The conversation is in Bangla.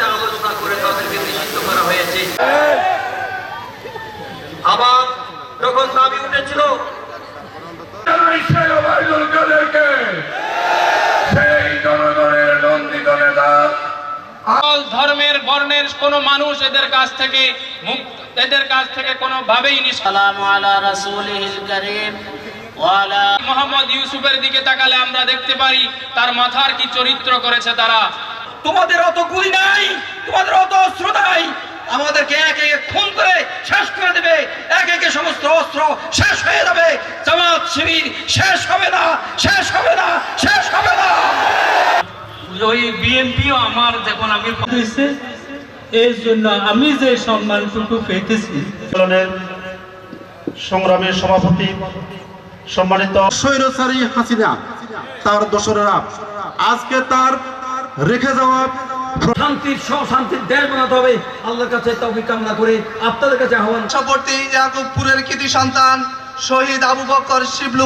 বিচার আলোচনা করে তাদেরকে নিষিদ্ধ করা হয়েছে। আবার যখন দাবি উঠেছিল সেই জনগণের নন্দিত নেতা ধর্মের বর্ণের কোন মানুষ এদের কাছ থেকে কোনোভাবেই সালামু আলা রাসূলিল কারীম ওয়া আলা মোহাম্মদ ইউসুফের দিকে তাকালে আমরা দেখতে পারি তার মাথার কি চরিত্র করেছে তারা। তোমাদের অত গুলি নাই, তোমাদের অত অস্ত্র নাই, আমাদেরকে একে একে খুন করে শেষ করে দেবে, একে একে সমস্ত অস্ত্র শেষ হয়ে যাবে, জামাত শিবির শেষ হবে না, শেষ হবে না, শেষ হবে না। ওই বিএনপিও আমার যখন আমি হয়েছে এর জন্য আমি যে সম্মানটুকু পেতেছি। সংগ্রামের সভাপতি সম্মানিত স্বৈরাচারী হাসিনা তার দোসরেরা আজকে তার রেখে যাওয়া শান্তির দেশ বানাতে হবে। আল্লাহর কাছে তৌফিক কামনা করে আপনাদের কাছে আহ্বান। সপর্তি ইয়াকুবপুরের কৃতি সন্তান শহীদ আবু বকর শিবলু